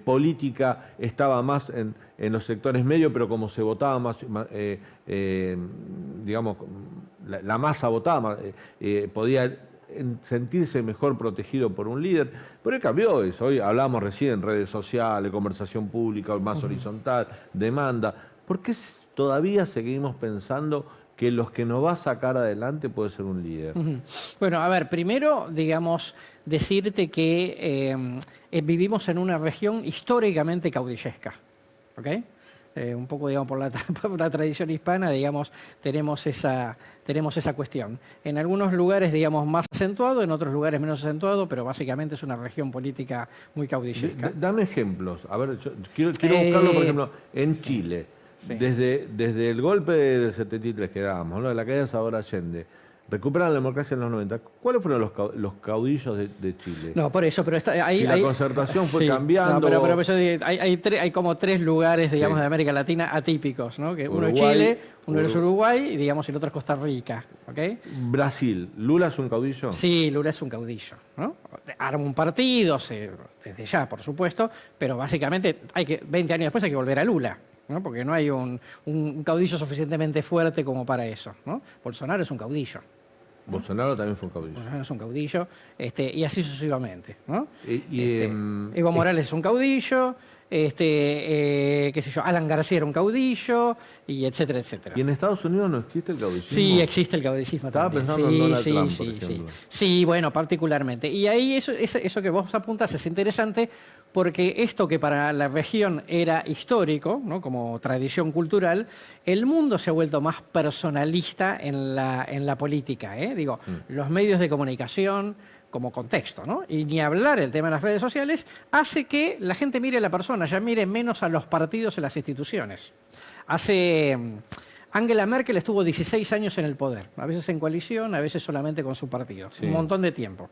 política estaba más en los sectores medios, pero como se votaba más, digamos, la masa votaba, podía sentirse mejor protegido por un líder. Pero cambió eso. Hoy hablamos recién, redes sociales, conversación pública, más horizontal, demanda. ¿Por qué todavía seguimos pensando que los que nos va a sacar adelante puede ser un líder? Bueno, a ver, primero, digamos, decirte que vivimos en una región históricamente caudillesca, ¿ok? un poco, digamos, por la tradición hispana, digamos, tenemos esa cuestión. En algunos lugares, digamos, más acentuado, en otros lugares menos acentuado, pero básicamente es una región política muy caudillesca. Dame ejemplos. A ver, yo quiero buscarlo, por ejemplo, en Chile. Sí. Desde el golpe del 73 que dábamos, ¿no? De la caída de Salvador Allende, recuperan la democracia en los 90. ¿Cuáles fueron los caudillos de Chile? No, por eso, pero ahí... Si la concertación fue cambiando... No, pero eso, hay como 3 lugares, digamos, de América Latina atípicos, ¿no? Que uno es Uruguay, Chile, uno es Uruguay y, digamos, el otro es Costa Rica, ¿ok? Brasil, ¿Lula es un caudillo? Sí, Lula es un caudillo, ¿no? Arma un partido, desde ya, por supuesto, pero básicamente 20 años después hay que volver a Lula, ¿no? Porque no hay un caudillo suficientemente fuerte como para eso, ¿no? Bolsonaro es un caudillo. Bolsonaro también fue un caudillo. Bolsonaro es un caudillo, y así sucesivamente, ¿no? Evo y- Morales es un caudillo, qué sé yo, Alan García era un caudillo, y etcétera, etcétera. ¿Y en Estados Unidos no existe el caudillismo? Sí, existe el caudillismo Estaba también. pensando en Donald Sí, Trump, sí, por sí. ejemplo. Sí, bueno, particularmente. Y ahí eso que vos apuntas es interesante porque esto que para la región era histórico, ¿no? Como tradición cultural, el mundo se ha vuelto más personalista en la política. Digo, los medios de comunicación como contexto, ¿no? Y ni hablar el tema de las redes sociales hace que la gente mire a la persona, ya mire menos a los partidos y las instituciones. Angela Merkel estuvo 16 años en el poder, a veces en coalición, a veces solamente con su partido, Sí. un montón de tiempo.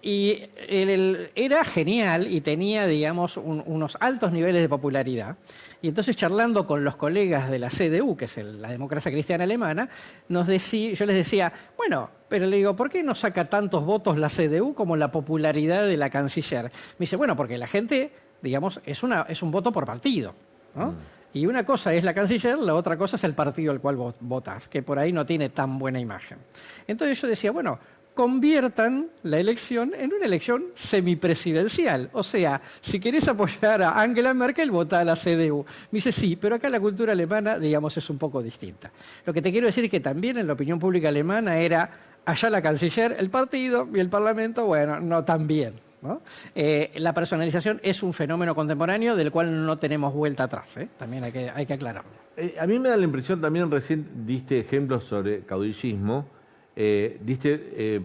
Era genial y tenía, digamos, unos altos niveles de popularidad. Y entonces, charlando con los colegas de la CDU, que es la democracia cristiana alemana, yo les decía, bueno, pero le digo, ¿por qué no saca tantos votos la CDU como la popularidad de la canciller? Me dice, bueno, porque la gente, digamos, es un voto por partido, ¿no? Y una cosa es la canciller, la otra cosa es el partido al cual vos votás, que por ahí no tiene tan buena imagen. Entonces yo decía, bueno, conviertan la elección en una elección semipresidencial. O sea, si querés apoyar a Angela Merkel, vota a la CDU. Me dice, sí, pero acá la cultura alemana, digamos, es un poco distinta. Lo que te quiero decir es que también en la opinión pública alemana era allá la canciller, el partido y el parlamento, bueno, no tan bien, ¿no? La personalización es un fenómeno contemporáneo del cual no tenemos vuelta atrás, ¿eh? También hay que aclararlo. A mí me da la impresión, también recién diste ejemplos sobre caudillismo, diste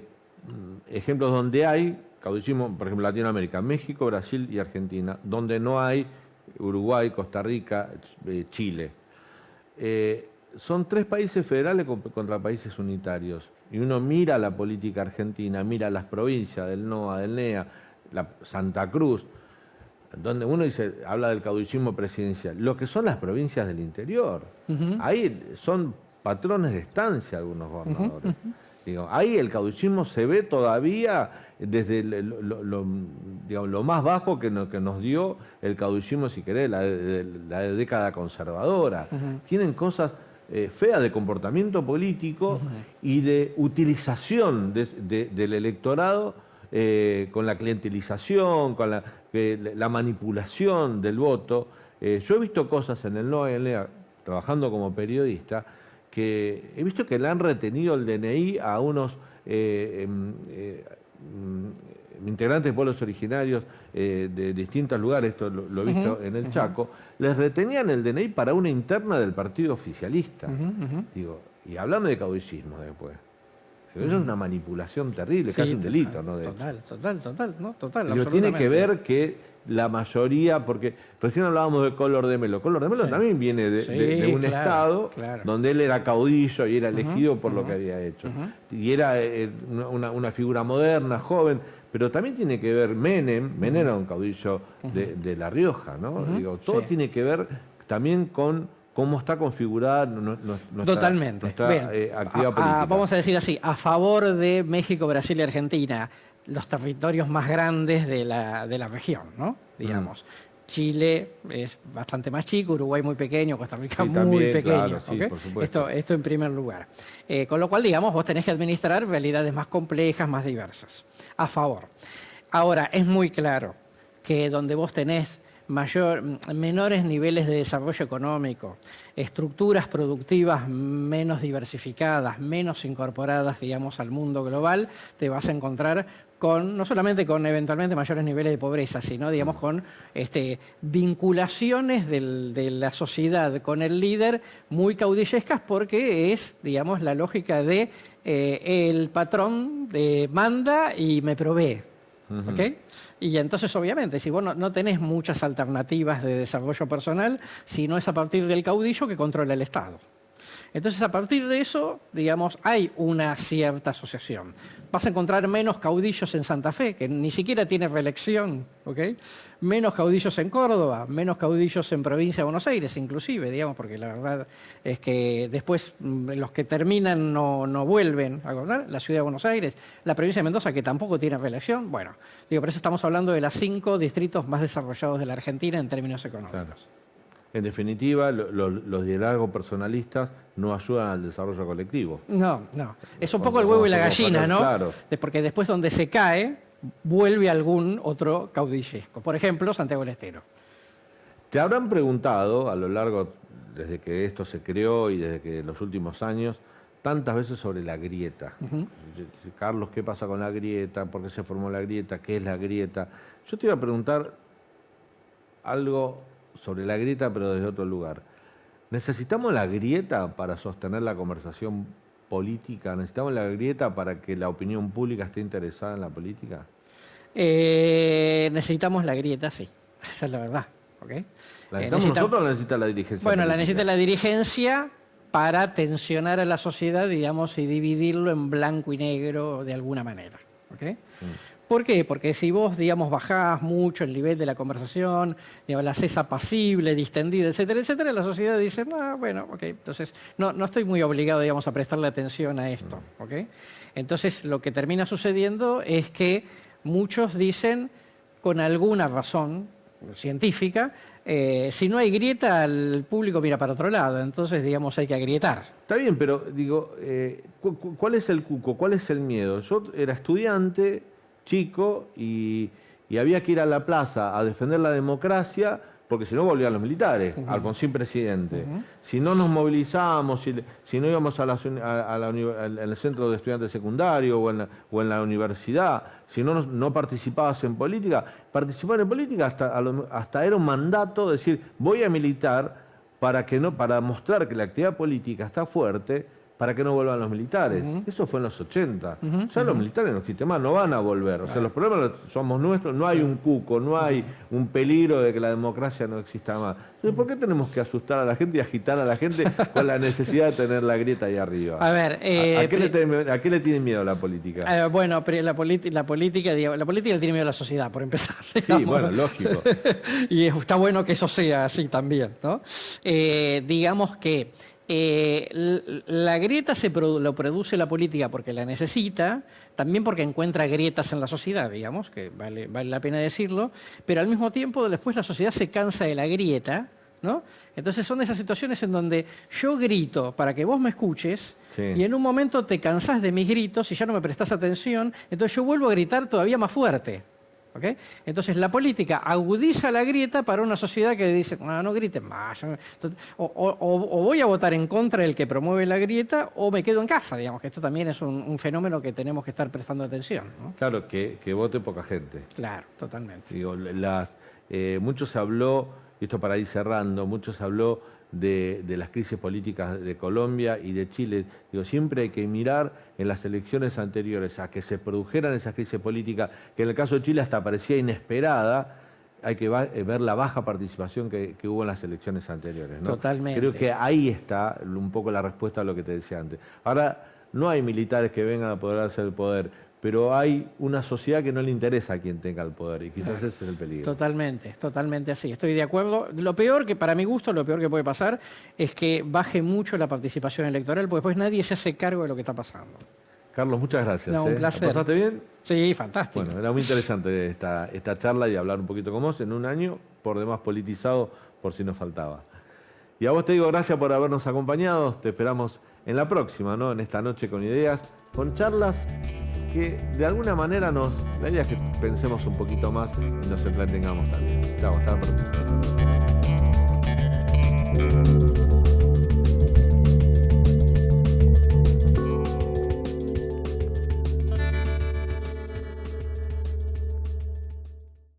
ejemplos donde hay caudillismo, por ejemplo, Latinoamérica, México, Brasil y Argentina, donde no hay Uruguay, Costa Rica, Chile. Son 3 países federales contra países unitarios. Y uno mira la política argentina, mira las provincias del NOA, del NEA, Santa Cruz, donde uno habla del caudillismo presidencial. Lo que son las provincias del interior. Ahí son patrones de estancia algunos gobernadores. Digo, ahí el caudillismo se ve todavía desde lo más bajo que nos dio el caudillismo, si querés, la década conservadora. Tienen cosas feas de comportamiento político y de utilización del electorado con la clientelización, con la manipulación del voto. Yo he visto cosas en el NOA y el NEA, trabajando como periodista, que he visto que le han retenido el DNI a unos integrantes de pueblos originarios de distintos lugares, esto lo he visto en el Chaco, les retenían el DNI para una interna del partido oficialista. Digo, y hablando de caudillismo después. Pero eso es una manipulación terrible, Sí, casi un delito, ¿no? Total. Pero tiene que ver que la mayoría, porque recién hablábamos de Collor de Mello. Collor de Mello también viene de un estado donde él era caudillo y era elegido por lo que había hecho. Y era una figura moderna, joven, pero también tiene que ver Menem era un caudillo de La Rioja, ¿no? Digo, todo tiene que ver también con cómo está configurada nuestra actividad política. Vamos a decir así, a favor de México, Brasil y Argentina, los territorios más grandes de la región, ¿no? Digamos. Chile es bastante más chico, Uruguay muy pequeño, Costa Rica muy también, pequeño. claro, sí, ¿okay? por supuesto. Esto en primer lugar. Con lo cual, digamos, vos tenés que administrar realidades más complejas, más diversas. A favor. Ahora, es muy claro que donde vos tenés menores niveles de desarrollo económico, estructuras productivas menos diversificadas, menos incorporadas, digamos, al mundo global, te vas a encontrar no solamente con eventualmente mayores niveles de pobreza, sino, digamos, con vinculaciones de la sociedad con el líder muy caudillescas, porque es, digamos, la lógica de el patrón manda y me provee. ¿Okay? Y entonces, obviamente, si vos no tenés muchas alternativas de desarrollo personal, sino es a partir del caudillo que controla el Estado. Entonces, a partir de eso, digamos, hay una cierta asociación. Vas a encontrar menos caudillos en Santa Fe, que ni siquiera tiene reelección, ¿okay? Menos caudillos en Córdoba, menos caudillos en Provincia de Buenos Aires, inclusive, digamos, porque la verdad es que después los que terminan no vuelven a gobernar. La Ciudad de Buenos Aires, la Provincia de Mendoza, que tampoco tiene reelección. Bueno, por eso estamos hablando de los 5 distritos más desarrollados de la Argentina en términos económicos. Claro. En definitiva, los liderazgos personalistas no ayudan al desarrollo colectivo. No. Es un poco el huevo y la gallina, ¿no? Claro. Porque después donde se cae, vuelve algún otro caudillesco. Por ejemplo, Santiago del Estero. Te habrán preguntado a lo largo, desde que esto se creó y desde que los últimos años, tantas veces sobre la grieta. Carlos, ¿qué pasa con la grieta? ¿Por qué se formó la grieta? ¿Qué es la grieta? Yo te iba a preguntar algo sobre la grieta, pero desde otro lugar. ¿Necesitamos la grieta para sostener la conversación política? ¿Necesitamos la grieta para que la opinión pública esté interesada en la política? Necesitamos la grieta, sí. Esa es la verdad. ¿Okay? ¿La necesitamos nosotros o la necesita la dirigencia? Bueno, política? La necesita la dirigencia para tensionar a la sociedad, digamos, y dividirlo en blanco y negro de alguna manera. ¿Okay? ¿Por qué? Porque si vos, digamos, bajás mucho el nivel de la conversación, digamos, la haces apacible, distendida, etcétera, la sociedad dice, bueno, ok, entonces no estoy muy obligado, digamos, a prestarle atención a esto, ¿ok? Entonces, lo que termina sucediendo es que muchos dicen, con alguna razón científica, si no hay grieta, el público mira para otro lado, entonces, digamos, hay que agrietar. Está bien, pero digo, ¿cuál es el cuco? ¿Cuál es el miedo? Yo era estudiante, chico, y había que ir a la plaza a defender la democracia, porque si no volvían los militares, Alfonsín presidente. Si no nos movilizábamos, si no íbamos al centro de estudiantes secundarios o en la universidad, si no participabas en política, participar en política hasta era un mandato, decir, voy a militar para mostrar que la actividad política está fuerte, para que no vuelvan los militares. Eso fue en los 80. Ya los militares no existen más, no van a volver. O sea, los problemas somos nuestros, no hay un cuco, no hay un peligro de que la democracia no exista más. Entonces, ¿por qué tenemos que asustar a la gente y agitar a la gente con la necesidad de tener la grieta ahí arriba? A ver, ¿A qué le tiene miedo la política? Bueno, pero la política le tiene miedo a la sociedad, por empezar. Digamos. Sí, bueno, lógico. Y está bueno que eso sea así también, ¿no? Digamos que la grieta lo produce la política porque la necesita, también porque encuentra grietas en la sociedad, digamos, que vale la pena decirlo, pero al mismo tiempo después la sociedad se cansa de la grieta, ¿no? Entonces son esas situaciones en donde yo grito para que vos me escuches, sí, y en un momento te cansás de mis gritos y ya no me prestás atención, entonces yo vuelvo a gritar todavía más fuerte. ¿Okay? Entonces la política agudiza la grieta para una sociedad que dice, no griten más, o voy a votar en contra del que promueve la grieta o me quedo en casa, digamos, que esto también es un fenómeno que tenemos que estar prestando atención, ¿no? Claro, que vote poca gente. Claro, totalmente. Digo, mucho se habló, y esto para ir cerrando, mucho se habló de las crisis políticas de Colombia y de Chile. Digo, siempre hay que mirar en las elecciones anteriores a que se produjeran esas crisis políticas, que en el caso de Chile hasta parecía inesperada. Hay que ver la baja participación que hubo en las elecciones anteriores, ¿no? Totalmente. Creo que ahí está un poco la respuesta a lo que te decía antes. Ahora, no hay militares que vengan a poder hacer el poder, pero hay una sociedad que no le interesa a quien tenga el poder, y quizás ese es el peligro. Totalmente así. Estoy de acuerdo. Lo peor que, para mi gusto, lo peor que puede pasar es que baje mucho la participación electoral, porque después nadie se hace cargo de lo que está pasando. Carlos, muchas gracias. Un placer. ¿La pasaste bien? Sí, fantástico. Bueno, era muy interesante esta charla y hablar un poquito con vos en un año, por demás politizado, por si nos faltaba. Y a vos te digo gracias por habernos acompañado. Te esperamos en la próxima, ¿no? En esta noche con ideas, con charlas que de alguna manera la idea es que pensemos un poquito más y nos entretengamos también. Chao, hasta la próxima.